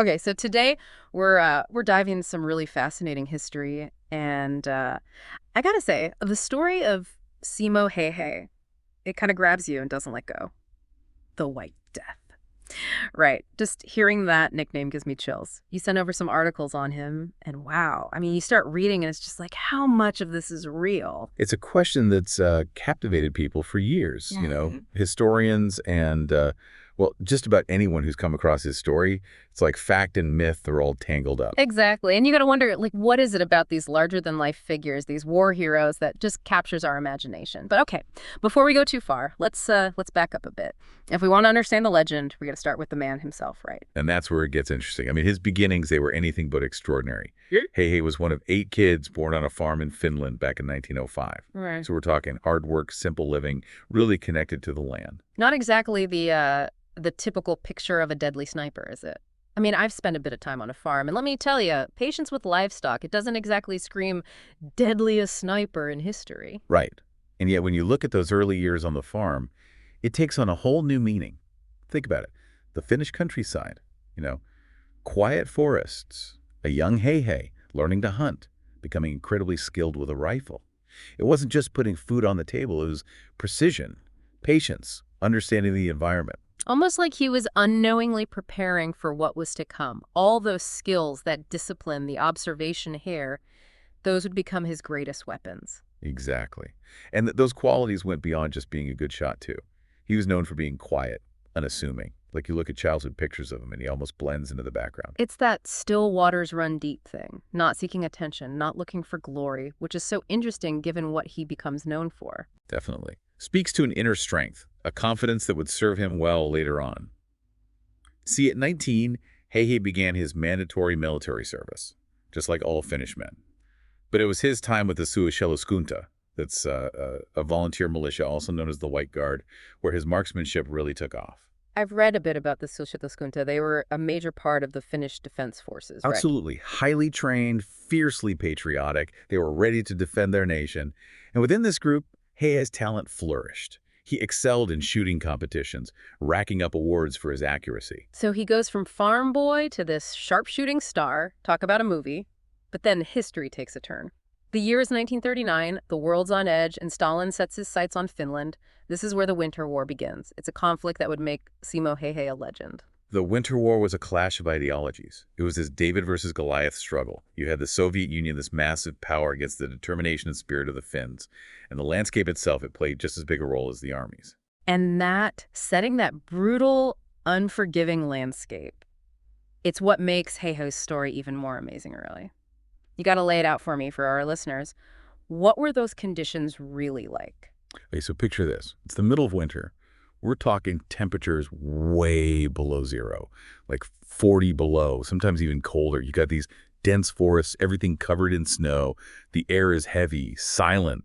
Okay, so today we're diving into some really fascinating history, and I gotta say, the story of Simo Häyhä, it kind of grabs you and doesn't let go. The White Death. Right. Just hearing that nickname gives me chills. You sent over some articles on him, and wow. I mean, you start reading, and it's just like, how much of this is real? It's a question that's captivated people for years, historians and, well, just about anyone who's come across his story. It's like fact and myth are all tangled up. Exactly. And you got to wonder, like, what is it about these larger-than-life figures, these war heroes, that just captures our imagination? But okay, before we go too far, let's back up a bit. If we want to understand the legend, we got to start with the man himself, right? And that's where it gets interesting. I mean, his beginnings, they were anything but extraordinary. Häyhä was one of 8 kids born on a farm in Finland back in 1905. Right. So we're talking hard work, simple living, really connected to the land. Not exactly the typical picture of a deadly sniper, is it? I mean, I've spent a bit of time on a farm, and let me tell you, patience with livestock, it doesn't exactly scream deadliest sniper in history. Right. And yet when you look at those early years on the farm, it takes on a whole new meaning. Think about it. The Finnish countryside, quiet forests, a young Häyhä learning to hunt, becoming incredibly skilled with a rifle. It wasn't just putting food on the table, it was precision, patience, understanding the environment. Almost like he was unknowingly preparing for what was to come. All those skills, that discipline, the observation here, those would become his greatest weapons. Exactly. And those qualities went beyond just being a good shot, too. He was known for being quiet, unassuming. Like you look at childhood pictures of him and he almost blends into the background. It's that still waters run deep thing, not seeking attention, not looking for glory, which is so interesting given what he becomes known for. Definitely. Speaks to an inner strength, a confidence that would serve him well later on. See, at 19, Häyhä began his mandatory military service, just like all Finnish men. But it was his time with the Suojeluskunta, that's a volunteer militia, also known as the White Guard, where his marksmanship really took off. I've read a bit about the Suojeluskunta. They were a major part of the Finnish defense forces, right? Absolutely. Highly trained, fiercely patriotic. They were ready to defend their nation. And within this group, Häyhä's talent flourished. He excelled in shooting competitions, racking up awards for his accuracy. So he goes from farm boy to this sharpshooting star, talk about a movie, but then history takes a turn. The year is 1939, the world's on edge, and Stalin sets his sights on Finland. This is where the Winter War begins. It's a conflict that would make Simo Häyhä a legend. The Winter War was a clash of ideologies. It was this David versus Goliath struggle. You had the Soviet Union, this massive power against the determination and spirit of the Finns. And the landscape itself, it played just as big a role as the armies. And setting that brutal, unforgiving landscape, it's what makes Häyhä's story even more amazing, really. You got to lay it out for me, for our listeners. What were those conditions really like? Okay, so picture this. It's the middle of winter. We're talking temperatures way below zero, like 40 below, sometimes even colder. You got these dense forests, everything covered in snow. The air is heavy, silent,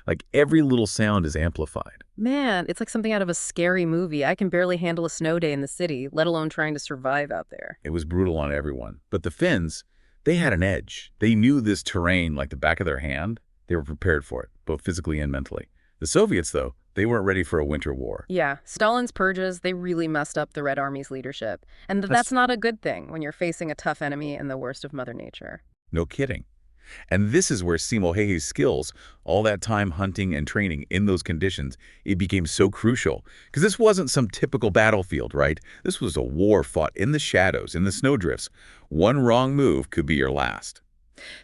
like every little sound is amplified. Man, it's like something out of a scary movie. I can barely handle a snow day in the city, let alone trying to survive out there. It was brutal on everyone. But the Finns, they had an edge. They knew this terrain like the back of their hand. They were prepared for it, both physically and mentally. The Soviets, though, they weren't ready for a winter war. Yeah, Stalin's purges, they really messed up the Red Army's leadership. And that's not a good thing when you're facing a tough enemy and the worst of Mother Nature. No kidding. And this is where Simo Häyhä's skills, all that time hunting and training in those conditions, it became so crucial. Because this wasn't some typical battlefield, right? This was a war fought in the shadows, in the snowdrifts. One wrong move could be your last.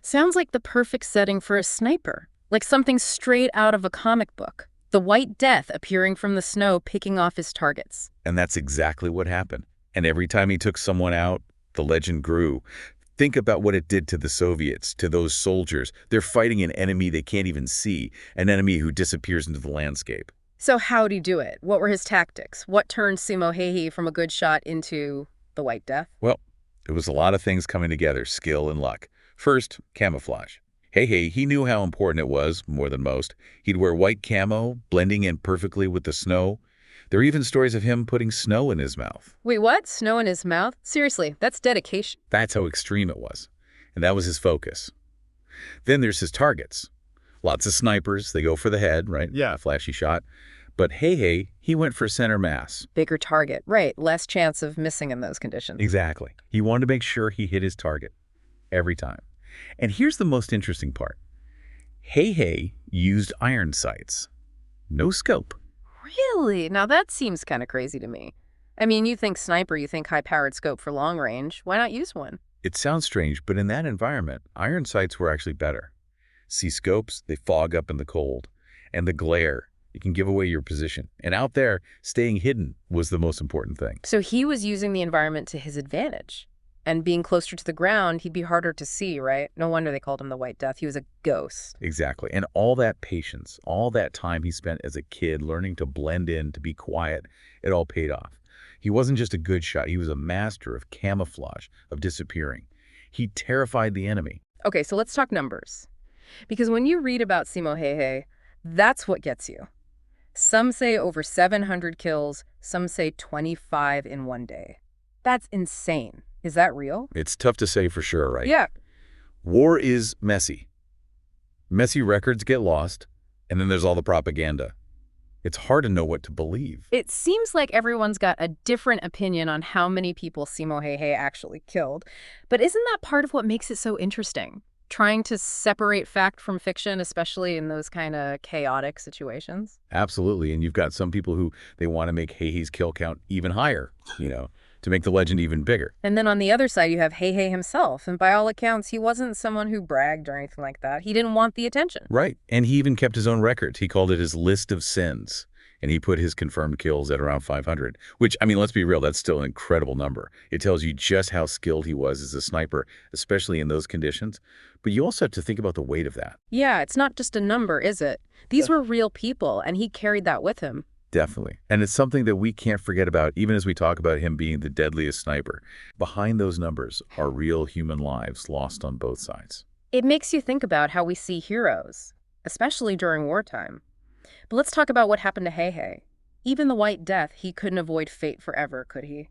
Sounds like the perfect setting for a sniper, like something straight out of a comic book. The White Death appearing from the snow, picking off his targets. And that's exactly what happened. And every time he took someone out, the legend grew. Think about what it did to the Soviets, to those soldiers. They're fighting an enemy they can't even see, an enemy who disappears into the landscape. So how'd he do it? What were his tactics? What turned Simo Häyhä from a good shot into the White Death? Well, it was a lot of things coming together, skill and luck. First, camouflage. Häyhä, he knew how important it was, more than most. He'd wear white camo, blending in perfectly with the snow. There are even stories of him putting snow in his mouth. Wait, what? Snow in his mouth? Seriously, that's dedication. That's how extreme it was. And that was his focus. Then there's his targets. Lots of snipers, they go for the head, right? Yeah. A flashy shot. But Häyhä, he went for center mass. Bigger target, right. Less chance of missing in those conditions. Exactly. He wanted to make sure he hit his target every time. And here's the most interesting part. Häyhä used iron sights. No scope. Really? Now that seems kind of crazy to me. I mean, you think sniper, you think high-powered scope for long range. Why not use one? It sounds strange, but in that environment, iron sights were actually better. See scopes, they fog up in the cold. And the glare, it can give away your position. And out there, staying hidden was the most important thing. So he was using the environment to his advantage. And being closer to the ground, he'd be harder to see, right? No wonder they called him the White Death. He was a ghost. Exactly. And all that patience, all that time he spent as a kid learning to blend in, to be quiet, it all paid off. He wasn't just a good shot. He was a master of camouflage, of disappearing. He terrified the enemy. Okay, so let's talk numbers. Because when you read about Simo Häyhä, that's what gets you. Some say over 700 kills, some say 25 in one day. That's insane. Is that real? It's tough to say for sure, right? Yeah. War is messy. Messy records get lost, and then there's all the propaganda. It's hard to know what to believe. It seems like everyone's got a different opinion on how many people Simo Häyhä actually killed. But isn't that part of what makes it so interesting? Trying to separate fact from fiction, especially in those kind of chaotic situations? Absolutely, and you've got some people who they want to make Häyhä's kill count even higher, to make the legend even bigger. And then on the other side, you have Häyhä himself. And by all accounts, he wasn't someone who bragged or anything like that. He didn't want the attention. Right, and he even kept his own records. He called it his list of sins, and he put his confirmed kills at around 500, which, I mean, let's be real, that's still an incredible number. It tells you just how skilled he was as a sniper, especially in those conditions. But you also have to think about the weight of that. Yeah, it's not just a number, is it? These were real people, and he carried that with him. Definitely. And it's something that we can't forget about, even as we talk about him being the deadliest sniper. Behind those numbers are real human lives lost on both sides. It makes you think about how we see heroes, especially during wartime. But let's talk about what happened to Häyhä. Even the White Death, he couldn't avoid fate forever, could he?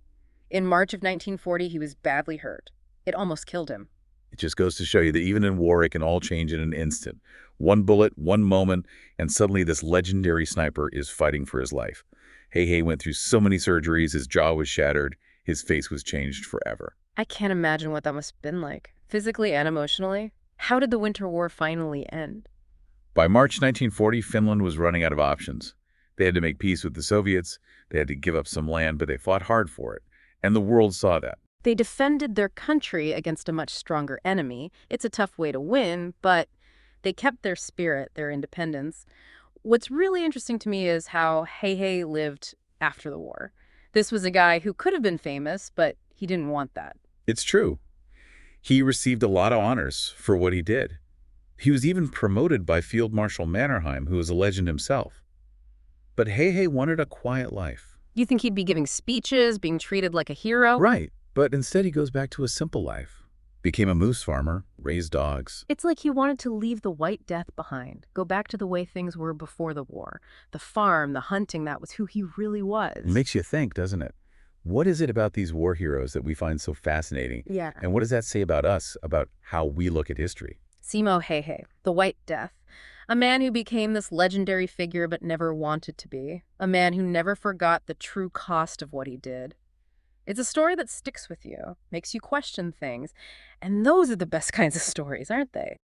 In March of 1940, he was badly hurt. It almost killed him. It just goes to show you that even in war, it can all change in an instant. One bullet, one moment, and suddenly this legendary sniper is fighting for his life. Häyhä went through so many surgeries, his jaw was shattered, his face was changed forever. I can't imagine what that must have been like, physically and emotionally. How did the Winter War finally end? By March 1940, Finland was running out of options. They had to make peace with the Soviets, they had to give up some land, but they fought hard for it. And the world saw that. They defended their country against a much stronger enemy. It's a tough way to win, but they kept their spirit, their independence. What's really interesting to me is how Häyhä lived after the war. This was a guy who could have been famous, but he didn't want that. It's true. He received a lot of honors for what he did. He was even promoted by Field Marshal Mannerheim, who was a legend himself. But Häyhä wanted a quiet life. You think he'd be giving speeches, being treated like a hero? Right. But instead he goes back to a simple life. Became a moose farmer, raised dogs. It's like he wanted to leave the White Death behind, go back to the way things were before the war. The farm, the hunting, that was who he really was. It makes you think, doesn't it? What is it about these war heroes that we find so fascinating? Yeah. And what does that say about us, about how we look at history? Simo Häyhä, the White Death. A man who became this legendary figure but never wanted to be. A man who never forgot the true cost of what he did. It's a story that sticks with you, makes you question things, and those are the best kinds of stories, aren't they?